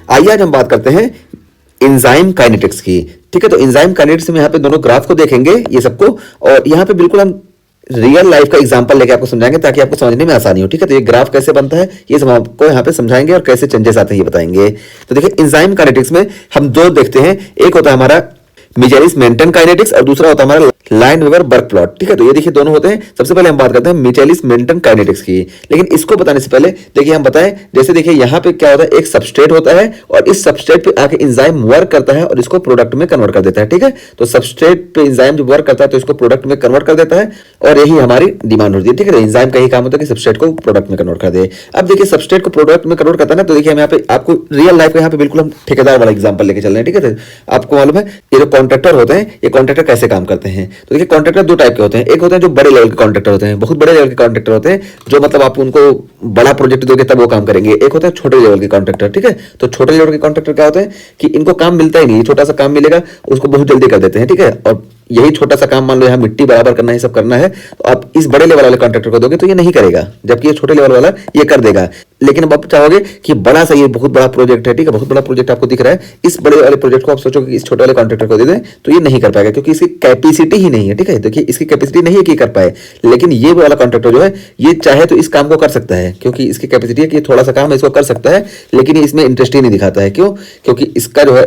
आइए आज हम बात करते हैं एंजाइम काइनेटिक्स की। ठीक है, तो एंजाइम काइनेटिक्स में यहाँ पे दोनों ग्राफ को देखेंगे ये सबको, और यहाँ पे बिल्कुल हम रियल लाइफ का एग्जांपल लेके आपको समझाएंगे ताकि आपको समझने में आसानी हो। ठीक है, तो ये ग्राफ कैसे बनता है ये सब आपको यहाँ पे समझाएंगे और कैसे चेंजेस आते हैं ये बताएंगे। तो देखिए एंजाइम काइनेटिक्स में हम दो देखते हैं, एक होता है हमारा मिचेलिस मेंटन काइनेटिक्स और दूसरा होता है हमारा लाइनवीवर बर्ग प्लॉट। ठीक है, तो ये देखिए दोनों होते हैं। सबसे पहले हम बात करते हैं मिचेलिस मेंटन काइनेटिक्स की, लेकिन इसको बताने से पहले देखिए हम बताएं, जैसे देखिए यहाँ पे क्या होता है, एक सबस्ट्रेट होता है और इस सबस्ट्रेट पे आके एंजाइम वर्क करता है और इसको प्रोडक्ट में कन्वर्ट कर देता है। ठीक है, तो सबस्ट्रेट पे एंजाइम जो वर्क करता है तो इसको प्रोडक्ट में कन्वर्ट कर देता है और यही हमारी डिमांड होती है। ठीक है, तो एंजाइम का ही काम होता है कि सबस्ट्रेट को प्रोडक्ट में कन्वर्ट कर दे। अब देखिए सबस्ट्रेट को प्रोडक्ट में कन्वर्ट करता है ना, तो देखिए हम यहाँ पे आपको रियल लाइफ का यहाँ पे बिल्कुल हम ठेकेदार वाला एग्जांपल लेके चल रहे हैं। ठीक है, तो आपको मालूम है ये जो कॉन्ट्रैक्टर होते हैं, ये कॉन्ट्रैक्टर कैसे काम करते हैं। तो देखिए कॉन्ट्रैक्टर दो टाइप के होते हैं, एक होते हैं जो बड़े लेवल के कॉन्ट्रैक्टर होते हैं, बहुत बड़े लेवल के कॉन्ट्रैक्टर होते हैं जो मतलब आप उनको बड़ा प्रोजेक्ट दोगे तब वो काम करेंगे। एक होता है छोटे लेवल के कॉन्ट्रैक्टर। ठीक है, तो छोटे लेवल के कॉन्ट्रैक्टर क्या होते हैं कि इनको काम मिलता ही नहीं, छोटा सा काम मिलेगा उसको बहुत जल्दी कर देते हैं। ठीक है, और यही छोटा सा काम मान लो यहाँ मिट्टी बराबर करना है, सब करना है, तो आप इस बड़े लेवल वाले कॉन्ट्रैक्टर को दोगे तो ये नहीं करेगा, जबकि ये छोटे लेवल वाला ये कर देगा। लेकिन अब आप चाहोगे कि बड़ा सा ये बहुत बड़ा प्रोजेक्ट है, ठीक है, बहुत बड़ा प्रोजेक्ट आपको दिख रहा है, इस बड़े वाले प्रोजेक्ट को आप सोचोगे कि इस छोटे वाले कॉन्ट्रैक्टर को दे दें तो ये नहीं कर पाएगा क्योंकि इसकी कैपेसिटी ही नहीं है। ठीक है, देखिए इसकी कैपेसिटी नहीं है कि कर पाए, लेकिन ये वाला कॉन्ट्रैक्टर जो है ये चाहे तो इस काम को कर सकता है क्योंकि इसकी कैपेसिटी है कि थोड़ा सा काम इसको कर सकता है, लेकिन ये इसमें इंटरेस्ट ही नहीं दिखाता है। क्यों? क्योंकि इसका जो है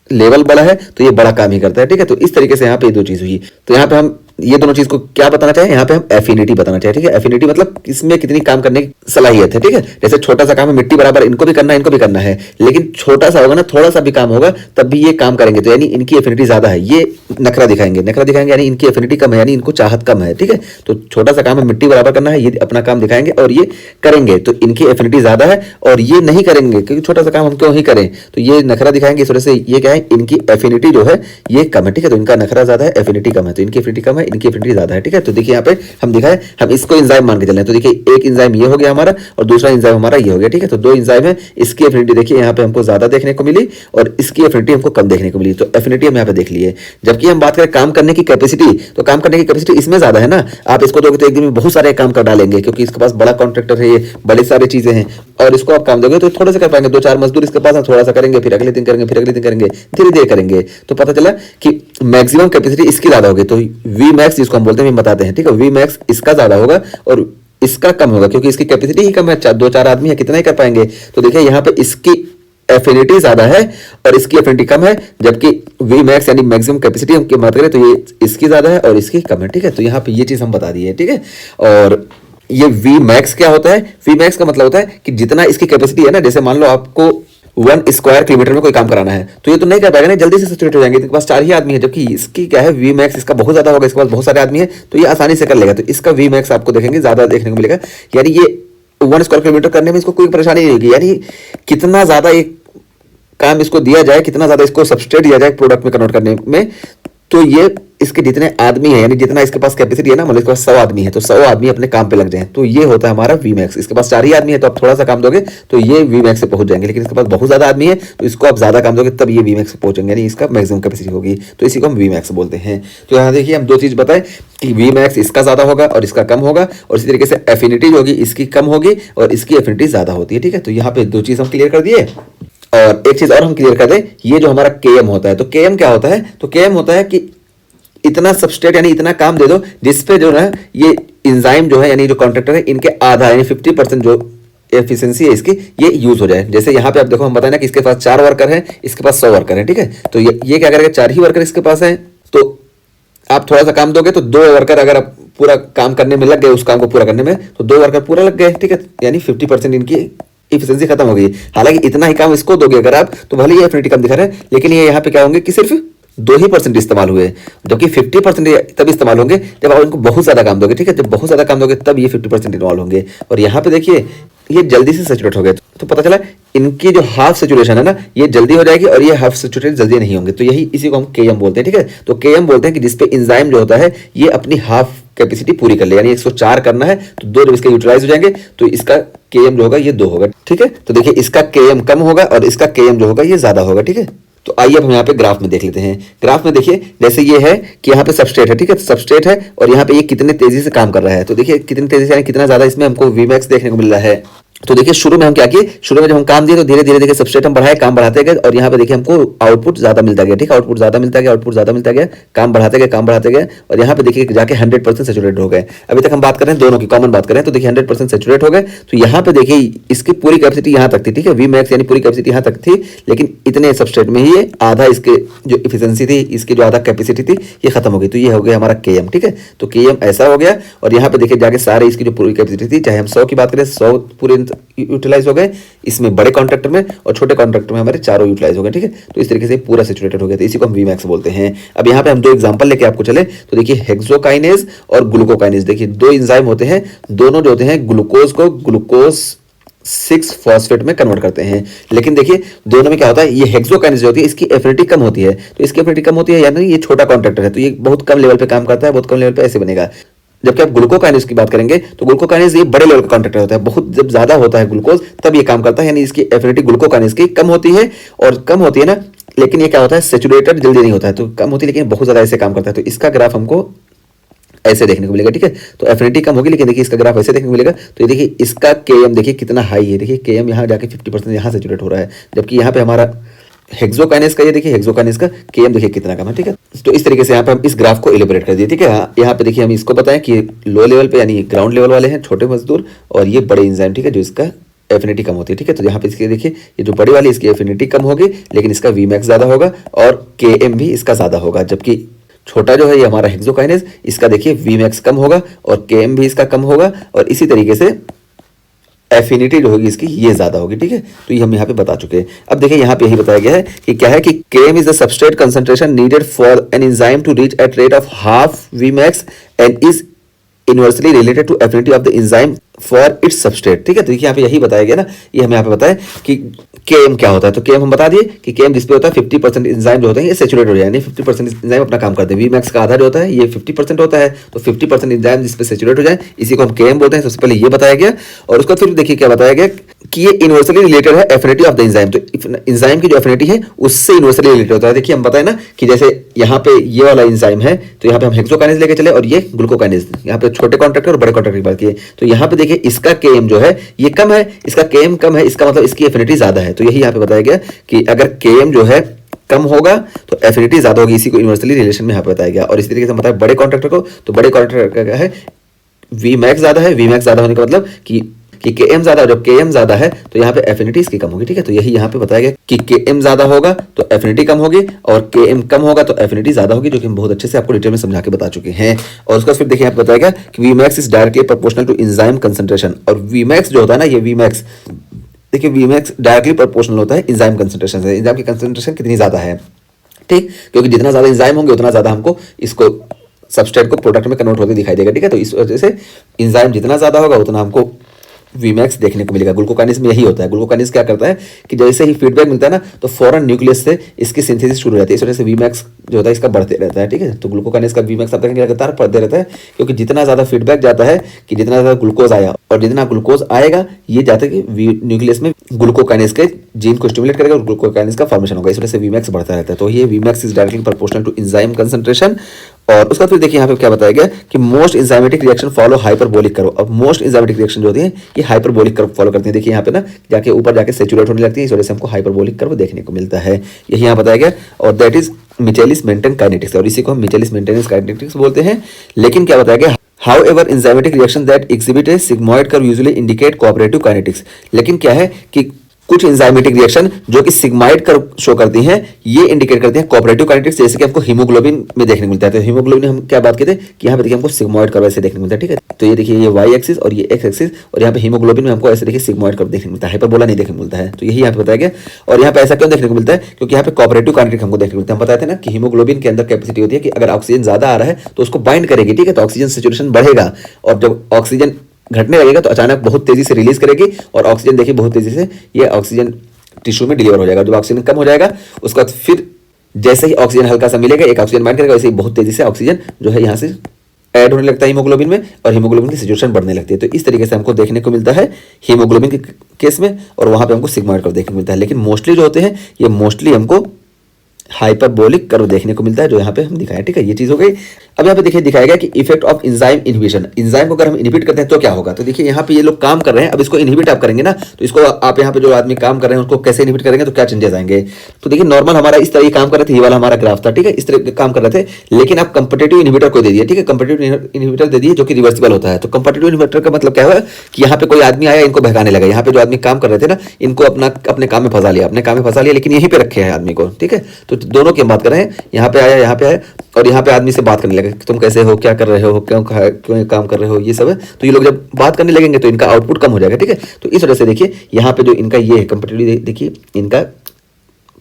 लेवल बड़ा है तो ये बड़ा काम ही करता है। ठीक है, तो इस तरीके से यहाँ पे ये दो चीज हुई। तो यहाँ पे हम ये दोनों चीज को क्या बताना चाहें, यहाँ पे हम एफिनिटी बताना चाहें। ठीक है, एफिनिटी मतलब इसमें कितनी काम करने की सलाहियत है। ठीक है, जैसे छोटा सा काम है मिट्टी बराबर, इनको भी करना है इनको भी करना है, लेकिन छोटा सा होगा ना, थोड़ा सा भी काम होगा तब भी ये काम करेंगे, तो यानी इनकी एफिनिटी ज्यादा है। ये नखरा दिखाएंगे, नखरा दिखाएंगे यानी इनकी एफिनिटी कम है, यानी इनको चाहत कम है। ठीक है, तो छोटा सा काम है मिट्टी बराबर करना है, ये अपना काम दिखाएंगे और ये करेंगे तो इनकी एफिनिटी ज्यादा है, और ये नहीं करेंगे क्योंकि छोटा सा काम हम क्यों ही करें, तो ये नखरा दिखाएंगे। इस वजह से ये क्या है, इनकी एफिनिटी जो है ये कम है। ठीक है, तो इनका नखरा ज्यादा है, एफिनिटी कम है, तो इनकी एफिनिटी कम है, इनकी एफिनिटी ज्यादा है। ठीक है, तो देखिए यहाँ पे हम दिखाए, हम इसको एंजाइम मान के चल रहे हैं, तो देखिए एक एंजाइम ये हो गया हमारा और दूसरा एंजाइम हमारा ये हो गया। ठीक है, तो दो एंजाइम है, इसकी एफिनिटी देखिए यहाँ पे हमको ज्यादा देखने को मिली और इसकी एफिनिटी हमको कम देखने को मिली, तो एफिनिटी हम यहाँ पे देख लिए। जबकि हम बात करें काम करने की कैपेसिटी, तो काम करने की कैपेसिटी इसमें ज्यादा है ना, आप इसको दोगे तो एक दिन में बहुत सारे काम कर डालेंगे क्योंकि इसके पास बड़ा कॉन्ट्रैक्टर है, ये बड़ी सारी चीजें हैं, और इसको आप काम दोगे तो थोड़े से कर पाएंगे, दो चार मजदूर इसके पास थोड़ा सा करेंगे, फिर अगले दिन करेंगे, फिर अगले दिन करेंगे, धीरे धीरे करेंगे, तो पता चला कि मैक्सिमम कैपेसिटी इसकी ज्यादा होगी, तो वी मैक्स जिसको हम बोलते हैं बताते हैं। ठीक है, वी मैक्स इसका ज्यादा होगा और इसका कम होगा क्योंकि इसकी कैपेसिटी ही कम है, दो चार आदमी है, कितना ही कर पाएंगे। तो देखिए यहाँ पे इसकी एफिनिटी ज्यादा है और इसकी एफिनिटी कम है, जबकि वी मैक्स यानी मैक्सिमम कैपेसिटी हम बात करें तो ये इसकी ज्यादा है और इसकी कम है। ठीक है, तो यहाँ पे ये चीज हम बता दी है। ठीक है, और ये वी मैक्स क्या होता है, वी मैक्स का मतलब होता है कि जितना इसकी कैपेसिटी है ना, जैसे मान लो आपको 1 स्क्वायर किलोमीटर में कोई काम कराना है तो ये तो नहीं कर पाएगा ना, जल्दी से सैचुरेट हो जाएंगे, इसके पास 4 ही आदमी है, जबकि इसकी क्या है वी मैक्स इसका बहुत ज्यादा होगा, इसके पास बहुत सारे आदमी है तो ये आसानी से कर लेगा, तो इसका वी मैक्स आपको देखेंगे ज्यादा देखने को मिलेगा, यानी ये 1 स्क्वायर किलोमीटर करने में इसको कोई परेशानी नहीं होगी, यानी कितना ज्यादा एक काम इसको दिया जाए, कितना ज्यादा इसको सबस्ट्रेट दिया जाए प्रोडक्ट में कन्वर्ट करने में, तो ये इसके जितने आदमी है यानी जितना इसके पास कैपेसिटी है ना, मतलब इसके पास 100 आदमी है तो 100 आदमी अपने काम पे लग जाए, तो ये होता है हमारा वी मैक्स। इसके पास 4 ही आदमी है तो आप थोड़ा सा काम दोगे तो ये वी मैक्स से पहुंच जाएंगे, लेकिन इसके पास बहुत ज्यादा आदमी है तो इसको आप ज्यादा काम दोगे तब ये वी मैक्स से पहुंचेंगे, यानी इसका मैक्सिमम कैपेसिटी होगी, तो इसी को हम वी मैक्स बोलते हैं। तो यहाँ देखिए हम दो चीज बताएं कि वी मैक्स इसका ज्यादा होगा और इसका कम होगा, और इसी तरीके से एफिनिटी जो होगी इसकी कम होगी और इसकी एफिनिटी ज्यादा होती है। ठीक है, तो यहाँ पे दो चीज हम क्लियर कर दिए, और एक चीज और हम क्लियर कर दें, ये जो हमारा केएम होता है, तो केएम क्या होता है, तो केएम होता है कि इतना सबस्ट्रेट यानी इतना काम दे दो जिसपे जो है ये एंजाइम जो है यानी जो कॉन्ट्रैक्टर है इनके आधा यानी 50% जो एफिशिएंसी है इसकी ये यूज हो जाए। जैसे यहाँ पे आप देखो हम बताए ना कि इसके पास 4 वर्कर हैं, इसके पास 100 वर्कर हैं। ठीक है, तो ये क्या करेगा, 4 ही वर्कर इसके पास हैं, तो आप थोड़ा सा काम दोगे तो 2 वर्कर अगर आप पूरा काम करने में लग गए, उस काम को पूरा करने में, तो 2 वर्कर पूरा लग गए। ठीक है, यानी 50% इनकी एफिशिएंसी खत्म हो गई। हालांकि इतना ही काम इसको दोगे अगर आप तो भले ही एफिनिटी कम दिखा रहे हैं, लेकिन ये यहाँ पे क्या होंगे कि सिर्फ 2% इस्तेमाल हुए, जबकि 50% तब इस्तेमाल होंगे जब आप इनको बहुत ज्यादा काम दोगे। ठीक है, जब बहुत ज्यादा काम दोगे तब ये 50% इन्वॉल्व होंगे, और यहाँ पे देखिए ये जल्दी से सैचुरेट हो गए, तो पता चला इनकी जो हाफ सैचुरेशन है ना ये जल्दी हो जाएगी और ये हाफ सैचुरेट जल्दी नहीं होंगे, तो यही इसी को हम केएम बोलते हैं। ठीक है, तो केएम बोलते हैं कि जिसपे एंजाइम जो होता है ये अपनी हाफ कैपेसिटी पूरी कर ले, यानी 104 करना है तो 2 जब इसके यूटिलाइज हो जाएंगे तो इसका केएम जो होगा ये 2 होगा। ठीक है, तो देखिए इसका केएम कम होगा और इसका केएम जो होगा ये ज्यादा होगा। ठीक है, तो आइए अब हम यहाँ पे ग्राफ में देख लेते हैं। ग्राफ में देखिए जैसे ये है कि यहाँ पे सबस्ट्रेट है, ठीक है, तो सबस्ट्रेट है और यहाँ पे ये कितने तेजी से काम कर रहा है, तो देखिए कितनी तेजी से यानी कितना ज्यादा इसमें हमको वी मैक्स देखने को मिल रहा है। तो देखिए शुरू में हम क्या किए, शुरू में जब हम काम दिए तो धीरे धीरे देखिए सबस्ट्रेट हम बढ़ाए, काम बढ़ाते गए और यहाँ पे देखिए हमको आउटपुट ज्यादा मिलता गया, ठीक है, आउटपुट ज्यादा मिलता गया, आउटपुट ज्यादा मिलता गया, काम बढ़ाते गए, काम बढ़ाते गए और यहाँ पे देखिए जाके 100% सेचुरेट हो गए। अभी तक हम बात कर रहे हैं दोनों की, कॉमन बात कर रहे हैं, तो देखिए 100% सेचुरेट हो गए। तो यहाँ पे देखिए इसकी पूरी कैपेसिटी यहाँ तक थी, ठीक है, वी मैक्स यानी पूरी कैपेसिटी यहाँ तक थी, लेकिन इतने सबस्ट्रेट में ही ये आधा इसके जो इफिशियंसी थी, इसकी जो आधा कैपेसिटी थी ये खत्म हो गई। तो ये हो गया हमारा Km, ठीक है, तो Km ऐसा हो गया। और यहाँ पे देखिए जाके सारे इसकी जो पूरी कैपेसिटी थी, चाहे हम 100 की बात करें 100 पूरे यूटिलाइज हो गए इसमें बड़े कॉन्ट्रैक्टर में, और छोटे कॉन्ट्रैक्टर में हमारे चारों यूटिलाइज हो गए, ठीक है। तो इस तरीके से पूरा सेचुरेटेड हो गया, तो इसी को हम वीमैक्स बोलते हैं। अब यहाँ पे हम दो एग्जांपल लेके आपको चले, तो देखिए हेक्सोकाइनेज और ग्लूकोकाइनेज, देखिए दो एंजाइम होते हैं, दोनों जो होते हैं ग्लूकोज को ग्लूकोज 6 फॉस्फेट में कन्वर्ट करते हैं। लेकिन देखिए दोनों में क्या होता है, ये हेक्सोकाइनेज जो होती है इसकी एफिनिटी कम होती है, तो इसकी एफिनिटी कम होती है यानी ये छोटा कॉन्ट्रैक्टर है, तो ये बहुत कम लेवल पे काम करता है, बहुत कम लेवल पे ऐसे बनेगा। जबकि आप ग्लूकोकाइनेज की बात करेंगे तो ग्लूकोकाइनेज ये बड़े लेवल का कॉन्ट्रैक्टर होता है, बहुत जब ज्यादा होता है ग्लूकोज तब ये काम करता है, यानी इसकी एफिनिटी ग्लूकोकाइनेज की कम होती है, और कम होती है ना, लेकिन ये क्या होता है सेचुरेटेड जल्दी नहीं होता है, तो कम होती है लेकिन बहुत ज्यादा ऐसे काम करता है। तो इसका ग्राफ हमको ऐसे देखने को मिलेगा, ठीक है, तो एफिनिटी कम होगी लेकिन देखिए इसका ग्राफ ऐसे देखने को मिलेगा। तो ये देखिए इसका Km देखिए कितना हाई है, देखिए Km यहाँ जाके 50% यहाँ सेचुरेट हो रहा है, जबकि यहाँ पे हमारा हेक्सोकाइनेज का ये देखिए हेक्सोकाइनेज का Km देखिए कितना कम है, ठीक है। तो इस तरीके से यहाँ पे हम इस ग्राफ को इलेबोरेट कर दिए, ठीक है। यहाँ पे देखिए हम इसको बताएं कि लो लेवल पे यानी ग्राउंड लेवल वाले हैं छोटे मजदूर, और ये बड़े एंजाइम, ठीक है, जो इसका एफिनिटी कम होती है, ठीक है। तो यहाँ पे इसके देखिए ये जो बड़ी वाली इसकी एफिनिटी कम होगी लेकिन इसका Vmax ज्यादा होगा और Km भी इसका ज्यादा होगा, जबकि छोटा जो है ये हमारा हेक्सोकाइनेज, इसका देखिए Vmax कम होगा और Km भी इसका कम होगा, और इसी तरीके से एफिनिटी जो होगी इसकी ये ज्यादा होगी, ठीक है। तो ये हम यहाँ पे बता चुके हैं। अब देखिए यहाँ पे यही बताया गया है कि क्या है कि Km is the substrate concentration needed for an enzyme to reach at rate of half Vmax and is inversely related to affinity of the enzyme for its substrate, ठीक है। तो देखिए यहाँ पे यही बताया गया ना, ये हमें यहाँ पे बताया कि Km क्या होता है। तो Km हम बता दिए कि Km जिस पे होता है 50% एंजाइम जो होते हैं ये सेचुरेट हो जाए, यानी 50% एंजाइम अपना काम करते हैं। Vmax का आधा जो होता है ये 50% होता है, तो 50% एंजाइम जिस पे सेचुरेट हो जाए इसी को हम Km बोलते हैं। सबसे पहले ये बताया गया, और उसका फिर देखिए क्या बताया गया कि ये इनवर्सली रिलेटेड है एफिनिटी ऑफ द एंजाइम, तो एंजाइम की जो एफिनिटी है उससे इनवर्सली रिलेटेड होता है। देखिए हम बताए ना कि जैसे यहाँ पे ये वाला एंजाइम है, तो यहाँ पे हम हेक्सोकाइनेज लेके चले और ये ग्लूकोकाइनेज, यहाँ पे छोटे कॉन्ट्रैक्टर और बड़े कॉन्ट्रैक्टर की बात की, तो यहाँ पे देखिए इसका Km जो है ये कम है, इसका Km कम है, इसका मतलब इसकी एफिनिटी ज्यादा है। तो यही यहाँ पे बताया गया कि अगर Km जो है कम होगा तो एफिनिटी ज्यादा होगी, इसी को यूनिवर्सली रिलेशन में यहाँ पे बताया गया। और इसी तरीके से बताया बड़े कॉन्ट्रैक्टर को, तो बड़े कॉन्ट्रैक्टर का है Vmax ज्यादा है, Vmax ज्यादा होने का मतलब कि Km ज्यादा, जब Km ज्यादा है तो यहाँ पे एफिनिटी इसकी कम होगी, ठीक है। तो यही यहाँ पे बताया गया कि Km ज्यादा होगा तो एफिनिटी कम होगी, और Km कम होगा तो एफिनिटी ज्यादा होगी, जो कि हम बहुत अच्छे से आपको डिटेल में समझा के बता चुके हैं। और उसका फिर देखिए यहाँ पे बताया गया कि Vmax is directly proportional to enzyme concentration, और Vmax जो होता है ना, ये Vmax देखिए Vmax डायरेक्टली प्रोपोर्शनल होता है एंजाइम कंसंट्रेशन से, एंजाइम की कंसंट्रेशन कितनी ज्यादा है, ठीक, क्योंकि जितना ज्यादा एंजाइम होंगे उतना ज्यादा हमको इसको सबस्ट्रेट को प्रोडक्ट में कन्वर्ट होते दिखाई देगा, ठीक है। तो इस वजह से एंजाइम जितना ज्यादा होगा उतना हमको Vmax देखने को मिलेगा। ग्लूकोकाइनेज में यही होता है, ग्लूकोकाइनेज क्या करता है कि जैसे ही फीडबैक मिलता है ना तो फौरन न्यूक्लियस से इसकी सिंथेसिस शुरू हो जाती है, इस वजह से Vmax जो होता है इसका बढ़ते रहता है, ठीक है। तो ग्लूकोकाइनेज का Vmax आप देखेंगे लगातार बढ़ते रहता है, क्योंकि जितना ज्यादा फीडबैक जाता है कि जितना ज्यादा ग्लूकोज आया, और जितना ग्लूकोज आएगा ये जाता है कि न्यूक्लियस में ग्लूकोकाइनेज के जीन को स्टिमुलेट करेगा और ग्लूकोकाइनेज का फॉर्मेशन होगा, इस वजह से Vmax बढ़ता रहता है। तो ये Vmax is directly proportional to enzyme concentration. और उसका फिर देखिए यहाँ पे क्या बताया गया कि most enzymatic reaction follow hyperbolic curve. अब मोस्ट एंजाइमेटिक रिएक्शन जो होती है ये हाइपरबोलिक कर्व फॉलो करती है। देखिए यहाँ पे ना जाके ऊपर जाके सेचुरेट होने लगती है, इस वजह से हमको हाइपरबोलिक कर्व देखने को मिलता है, यही यहाँ बताया गया। और दैट इज मिचेलिस मेंटेन काइनेटिक्स, और इसी को हम मिचेलिस मेंटेनेंस काइनेटिक्स बोलते हैं। लेकिन क्या बताया गया, however enzymatic reaction that exhibit A sigmoid curve usually indicate cooperative kinetics. लेकिन क्या है कि कुछ एंजाइमेटिक रिएक्शन जो कि सिग्माइड कर्व शो करती हैं ये इंडिकेट करते हैं कोऑपरेटिव काइनेटिक्स, जैसे कि हमको हीमोग्लोबिन में देखने को मिलता है। तो हीमोग्लोबिन हम क्या बात करते हैं कि यहाँ पे देखिए हमको सिग्मोइड कर्व ऐसे देखने को मिलता है, ठीक है। तो ये देखिए ये वाई एक्सिस और ये एक्स एक्सिस, और यहाँ पे हीमोग्लोबिन में हमको ऐसे देखिए सिग्मोइड कर्व देखने को मिलता है, हाइपरबोला नहीं देखने को मिलता है। तो यही यहाँ पे बताया गया। और यहाँ पे ऐसा क्यों देखने को मिलता है, क्योंकि यहाँ पे कोऑपरेटिव काइनेटिक्स हमको देखने को मिलता है। हम बताते हैं ना कि हीमोग्लोबिन के अंदर कैपेसिटी होती है कि अगर ऑक्सीजन ज्यादा आ रहा है तो उसको बाइंड करेगी, ठीक है, तो ऑक्सीजन सेचुरेशन बढ़ेगा, और जब ऑक्सीजन घटने लगेगा तो अचानक बहुत तेजी से रिलीज करेगी, और ऑक्सीजन देखिए बहुत तेजी से ये ऑक्सीजन टिश्यू में डिलीवर हो जाएगा। जब ऑक्सीजन कम हो जाएगा उसके बाद फिर जैसे ही ऑक्सीजन हल्का सा मिलेगा एक ऑक्सीजन बाइंड करेगा, वैसे ही बहुत तेजी से ऑक्सीजन जो है यहाँ से ऐड होने लगता है हीमोग्लोबिन में, और हीमोग्लोबिन की सिचुएशन बढ़ने लगती है। तो इस तरीके से हमको देखने को मिलता है हीमोग्लोबिन के केस में, और वहां पे हमको सिग्मोइड कर्व देखने को मिलता है। लेकिन मोस्टली जो होते हैं ये मोस्टली हमको हाइपरबोलिक कर्व देखने को मिलता है, जो यहाँ पे हम दिखाया, ठीक है, ये चीज हो गई। अब यहाँ पे देखिए दिखाया गया कि effect of enzyme inhibition, enzyme को अगर हम इनहिबिट करते हैं तो क्या होगा। तो देखिए यहाँ पे ये लोग काम कर रहे हैं, अब इसको इनहिबिट आप करेंगे ना, तो इसको आप यहाँ पे जो आदमी काम कर रहे हैं उसको कैसे इनहिबिट करेंगे, तो क्या चेंजेस आएंगे। तो देखिए नॉर्मल हमारा इस तरह काम कर रहे थे, ये वाला हमारा ग्राफ था, ठीक है, इस तरह काम कर रहे थे, लेकिन आप कंपिटिटिव इनहिबिटर को दे दिए, ठीक है, कंपिटिटिव इनहिबिटर दे दिए जो कि रिवर्सिबल होता है। तो कंपिटिटिव इनहिबिटर का मतलब क्या हुआ कि यहाँ पे कोई आदमी आया, इनको भगाने लगा, यहाँ पे जो आदमी काम कर रहे थे ना, इनको अपने काम में फंसा लिया, अपने काम में फंसा लिया, लेकिन यहीं पे रखे हैं आदमी को, ठीक है। तो दोनों की हम बात कर रहे हैं, यहाँ पे आया और यहाँ पे आदमी से बात करने लगे कि तुम कैसे हो, क्या कर रहे हो, क्यों काम कर रहे हो, ये सब है। तो ये लोग जब बात करने लगेंगे तो इनका आउटपुट कम हो जाएगा, ठीक है। तो इस वजह से देखिए यहाँ पे जो इनका ये है कंपेटिटिव, देखिए इनका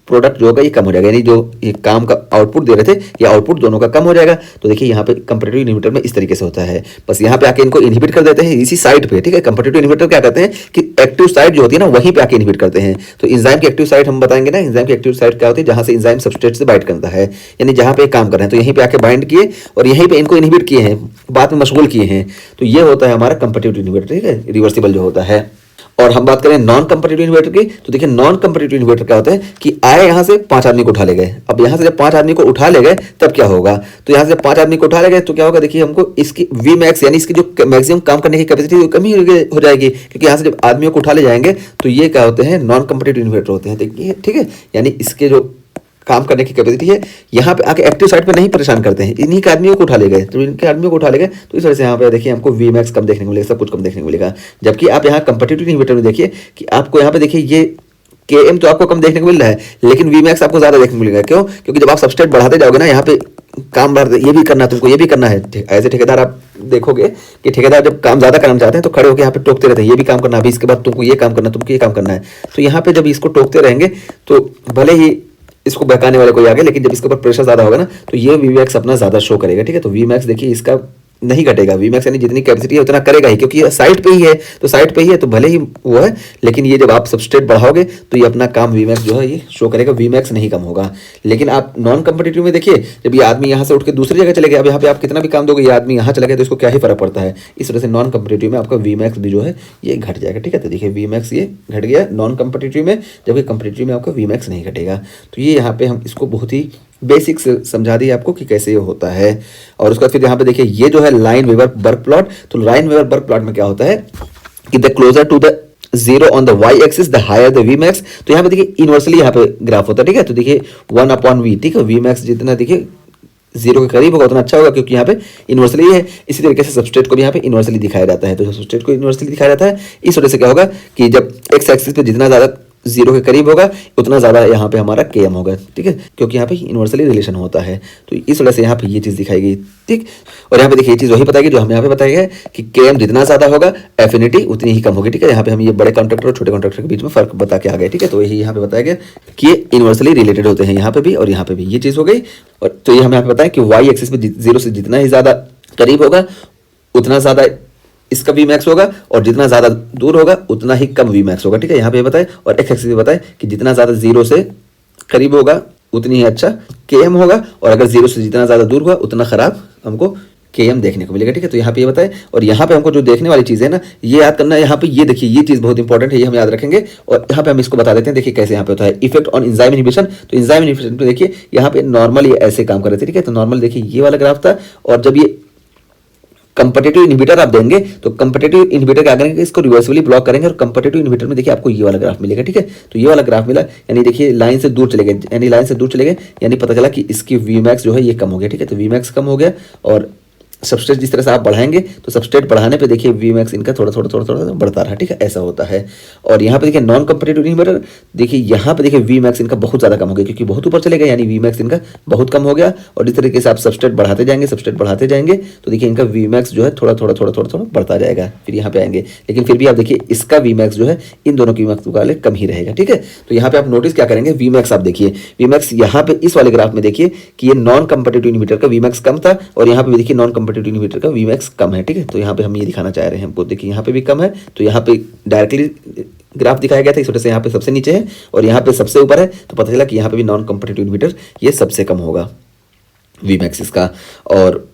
प्रोडक्ट जो होगा ये कम हो जाएगा, यानी जो ये काम का आउटपुट दे रहे थे ये आउटपुट दोनों का कम हो जाएगा। तो देखिए यहाँ पे कंपेटिटिव इनहिबिटर में इस तरीके से होता है, बस यहाँ पे आके इनको इनहिबिट कर देते हैं इसी साइट पे, ठीक है। कंपेटिटिव इनहिबिटर क्या करते हैं कि एक्टिव साइट जो होती है ना वहीं पे आके इनहिबिट करते हैं। तो एंजाइम की एक्टिव साइट हम बताएंगे ना, एंजाइम की एक्टिव साइट क्या होती है, जहां से एंजाइम सबस्ट्रेट से बाइंड करता है, यानी जहां पे काम कर रहे हैं तो यहीं पे आके बाइंड किए और यहीं पे इनको इनहिबिट किए हैं, बाद में मशगूल किए हैं। तो ये होता है हमारा कंपेटिटिव इनहिबिटर, ठीक है, रिवर्सिबल जो होता है। और हम बात करें नॉन कंपेटिटिव इनहिबिटर की, तो देखिए नॉन कंपेटिटिव इनहिबिटर क्या होता है कि आए यहाँ से 5 आदमी को उठा ले गए। अब यहाँ से जब 5 आदमी को उठा ले गए तब क्या होगा, तो यहाँ से जब 5 आदमी को उठा ले गए तो क्या होगा, देखिए हमको इसकी वी मैक्स यानी इसकी जो मैक्सिमम काम करने की कैपेसिटी कमी हो जाएगी, क्योंकि यहाँ से जब आदमियों को उठा ले जाएंगे तो ये क्या होते हैं, नॉन कंपेटिटिव इनहिबिटर होते हैं, देखिए, ठीक है। यानी इसके जो काम करने की कैपेसिटी है यहाँ पे आके एक्टिव साइट पे नहीं परेशान करते हैं, इन्हीं के आदमियों को उठा ले गए, तो इनके आदमियों को उठा ले गए, तो इस वजह से यहाँ पे देखिए हमको वी मैक्स कम देखने को मिलेगा, सब कुछ कम देखने को मिलेगा। जबकि आप यहाँ कंपेटिटिव इनहिबिटर में देखिए कि आपको यहाँ पे देखिए ये Km तो आपको कम देखने को मिल रहा है, लेकिन वी मैक्स आपको ज्यादा देखने को मिलेगा। क्यों, क्योंकि जब आप सबस्ट्रेट बढ़ाते जाओगे ना, यहाँ पे काम बढ़ाते, ये भी करना है तुमको, ये भी करना है। ऐसे ठेकेदार आप देखोगे कि ठेकेदार जब काम ज्यादा करना चाहते हैं तो खड़े होकर यहाँ पे टोकते रहते हैं, ये भी काम करना है, अभी इसके बाद तुमको ये काम करना है, तुमको ये काम करना है। तो यहाँ पे जब इसको टोकते रहेंगे तो भले ही इसको बहकाने वाले कोई आगे, लेकिन जब इसके ऊपर प्रेशर ज्यादा होगा ना तो ये वी मैक्स अपना ज्यादा शो करेगा, ठीक है। तो वी मैक्स देखिए इसका नहीं घटेगा, वी मैक्स यानी जितनी कैपेसिटी है उतना करेगा ही, क्योंकि ये साइट पे ही है, तो साइट पे ही है तो भले ही वो है, लेकिन ये जब आप सबस्ट्रेट बढ़ाओगे तो ये अपना काम वी मैक्स जो है ये शो करेगा, वी मैक्स नहीं कम होगा। लेकिन आप नॉन कंपेटिटिव में देखिए जब ये आदमी यहाँ से उठ के दूसरी जगह चले गए, अब यहाँ पे आप कितना भी काम दोगे, ये आदमी यहाँ चला गया तो इसको क्या ही फर्क पड़ता है। इस वजह से नॉन कंपेटिटिव में आपका वी मैक्स भी जो है ये घट जाएगा, ठीक है। तो देखिए वी मैक्स ये घट गया नॉन कंपेटिटिव में, जबकि कंपेटिटिव में आपका वी मैक्स नहीं घटेगा। तो ये यहाँ पे हम इसको बहुत ही बेसिक से समझा दिए आपको कि कैसे ये होता है। और उसके बाद फिर यहाँ पे देखिए ये जो है लाइन वेबर बर्क प्लॉट, तो लाइन वेबर बर्क प्लॉट में क्या होता है कि the closer to the zero on the Y axis the higher the V max. तो यहाँ पे देखिए इनवर्सली यहाँ पे ग्राफ होता है, ठीक है। तो देखिए 1/v, ठीक है, वी मैक्स जितना देखिए 0 के करीब होगा उतना अच्छा होगा, क्योंकि यहाँ पे इनवर्सली है। इसी तरीके से सबस्ट्रेट को भी यहाँ पे इनवर्सली दिखाया जाता है, तो सबस्ट्रेट को इनवर्सली दिखाया जाता है। इस वजह से क्या होगा कि जब एक्स एक्सिस पे जितना ज्यादा 0 के करीब होगा उतना ज़्यादा यहाँ पे हमारा Km होगा, ठीक है, क्योंकि यहाँ पे इनवर्सली रिलेशन होता है। तो इस वजह से यहाँ पे ये चीज़ दिखाई गई, ठीक। और यहाँ पे देखिए ये चीज़ वही बताएगी जो हमें यहाँ पे बताया गया है कि Km जितना ज़्यादा होगा एफिनिटी उतनी ही कम होगी, ठीक है। यहाँ पे हम ये बड़े कॉन्ट्रैक्टर और छोटे कॉन्ट्रैक्टर के बीच में फर्क बता के आ गए, ठीक है। तो यही यहाँ पे बताया गया कि ये इनवर्सली रिलेटेड होते हैं, यहाँ पे भी और यहाँ पे भी, ये चीज़ हो गई। और तो ये हमें यहाँ पे बताया कि वाई एक्सिस पे 0 से जितना ही ज़्यादा करीब होगा उतना ज़्यादा इसका वी मैक्स होगा, और जितना ज्यादा दूर होगा उतना ही कम वी मैक्स होगा, ठीक है। यहाँ पे बताए और एक्स एक्सिस पे बताए कि जितना ज्यादा 0 से करीब होगा उतनी ही अच्छा Km होगा, और अगर 0 से जितना ज्यादा दूर होगा उतना खराब हमको Km देखने को मिलेगा, ठीक है। तो यहाँ पे ये बताए, और यहाँ पे हमको जो देखने वाली चीज़ है ना ये याद करना है। यहाँ पे ये देखिए ये चीज़ बहुत इंपॉर्टेंट है, ये हम याद रखेंगे। और यहाँ पे हम इसको बता देते हैं, देखिए कैसे यहाँ पे होता है इफेक्ट ऑन एंजाइम इनहिबिशन। तो एंजाइम इनहिबिशन पे देखिए यहाँ पे नॉर्मल ये ऐसे काम कर रहे थे, ठीक है। तो नॉर्मल देखिए ये वाला ग्राफ था, और जब ये कंपेटिटिव इनहिबिटर आप देंगे तो कंपेटिटिव इनहिबिटर क्या करेंगे, इसको रिवर्सिबली ब्लॉक करेंगे, और कंपेटिटिव इनहिबिटर में देखिए आपको ये वाला ग्राफ मिलेगा, ठीक है। तो ये वाला ग्राफ मिला, यानी देखिए लाइन से दूर चले गए, यानी लाइन से दूर चले गए, यानी पता चला कि इसकी वी मैक्स जो है ये कम हो गया, ठीक है। तो वी मैक्स कम हो गया, और सबस्ट्रेट जिस तरह से आप बढ़ाएंगे तो सबस्ट्रेट बढ़ाने पे देखिए वी मैक्स इनका थोड़ा थोड़ा थोड़ा थोड़ा बढ़ता रहा, ठीक है, ऐसा होता है। और यहाँ पे देखिए नॉन कंपेटिटिव इनहिबिटर, देखिए यहाँ पे देखिए वी मैक्स इनका बहुत ज़्यादा कम हो गया, क्योंकि बहुत ऊपर चले गए, यानी वी मैक्स इनका बहुत कम हो गया। और इस तरीके से आप सबस्ट्रेट बढ़ाते जाएंगे तो देखिए इनका वी मैक्स जो है थोड़ा थोड़ा थोड़ा थोड़ा थोड़ा बढ़ता जाएगा, फिर यहाँ पे आएंगे, लेकिन फिर भी आप देखिए इसका वी मैक्स जो है इन दोनों की वी मैक्स मुकाबले कम ही रहेगा, ठीक है। तो यहाँ पे आप नोटिस क्या करेंगे, वी मैक्स आप देखिए, वी मैक्स यहाँ पे इस वाले ग्राफ में देखिए कि ये नॉन कंपेटिटिव इनहिबिटर का वी मैक्स कम था, और यहाँ पे भी देखिए नॉन कंपेटिटिव इनहिबिटर का वी मैक्स कम है, ठीक है। तो यहाँ पे हम ये दिखाना चाह रहे हैं हमको, देखिए यहाँ पे भी कम है, तो यहाँ पे डायरेक्टली ग्राफ दिखाया गया था, इस वजह से यहाँ पे सबसे नीचे है और यहाँ पे सबसे ऊपर है, तो पता चला कि यहाँ पे भी नॉन कंपेटिटिव इनहिबिटर ये सबसे कम होगा वी मैक्स इसका। और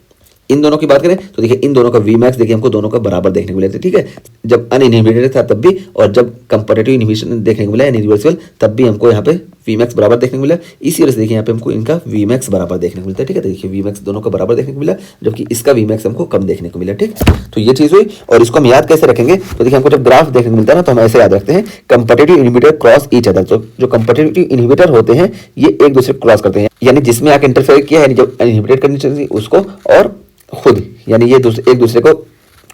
इन दोनों की बात करें तो देखिए इन दोनों का वी मैक्स देखिए हमको दोनों का बराबर देखने को मिला था, ठीक है। जब अनइनहिबिटेड था तब भी, और जब कंपेटिटिव इनहिबिशन देखने को मिला यानी रिवर्सिबल, तब भी हमको यहाँ पे Vmax बराबर देखने को मिला। इसी वजह से देखिए यहाँ पे हमको इनका Vmax बराबर देखने को मिलता है, ठीक है। देखिए Vmax दोनों का बराबर देखने को मिला, जबकि इसका Vmax हमको कम देखने को मिला, ठीक। तो ये चीज़ हुई। और इसको हम याद कैसे रखेंगे, तो देखिए हमको जब ग्राफ देखने को मिलता है ना, तो हम ऐसे याद रखते हैं, competitive inhibitor cross each other. तो जो कंपेटिटिव इनहिबिटर होते हैं ये एक दूसरे को क्रॉस करते हैं, यानी जिसमें आके इंटरफेयर किया है, जो इनहिबिटेड करनी चाहिए उसको, और खुद, यानी ये एक दूसरे को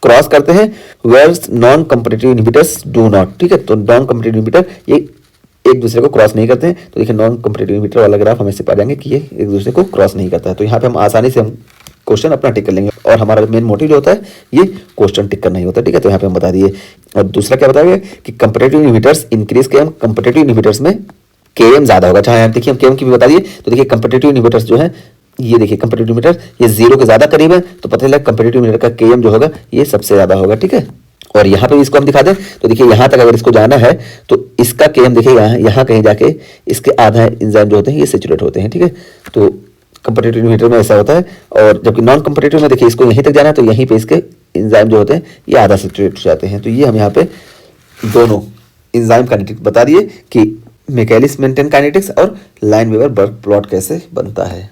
क्रॉस करते हैं। Whereas non competitive inhibitors do not, ठीक है। तो नॉन कंपेटिटिव इनहिबिटर ये एक दूसरे को क्रॉस नहीं करते हैं। तो देखिए नॉन कंपेटिटिव इनहिबिटर वाला ग्राफ हम ऐसे पा जाएंगे कि ये एक दूसरे को क्रॉस नहीं करता है। तो यहाँ पे हम आसानी से हम क्वेश्चन अपना टिक कर लेंगे, और हमारा मेन मोटिव जो होता है ये क्वेश्चन टिक करना ही होता है, ठीक है। तो यहाँ पे हम बता दिए। और दूसरा क्या बताएंगे कि कंपेटिटिव इनहिबिटर्स इंक्रीज के, हम कंपेटिटिव इनहिबिटर्स में Km ज्यादा होगा, चाहे देखिए हम Km की भी बता दिए। तो देखिए कंपेटिटिव इनहिबिटर्स जो है, ये देखिए कंपेटिटिव इनहिबिटर ये 0 के ज्यादा करीब है, तो पता चला कंपेटिटिव इनहिबिटर का Km जो होगा ये सबसे ज्यादा होगा, ठीक है। और यहाँ पे भी इसको हम दिखा दें, तो देखिए यहाँ तक अगर इसको जाना है तो इसका Km देखिए यहाँ कहीं जाके इसके आधा एंजाइम जो होते हैं ये सैचुरेट होते हैं, ठीक है। तो कंपेटिटिव इनहिबिटर में ऐसा होता है, और जबकि नॉन कंपेटिटिव में देखिए इसको यहीं तक जाना है, तो यहीं पे इसके एंजाइम जो होते हैं ये आधा सैचुरेट हो जाते हैं। तो ये हम यहाँ पे दोनों एंजाइम काइनेटिक्स बता दिए कि मिchaelis मेंटेन काइनेटिक्स और लाइनवीवर बर्ग प्लॉट कैसे बनता है।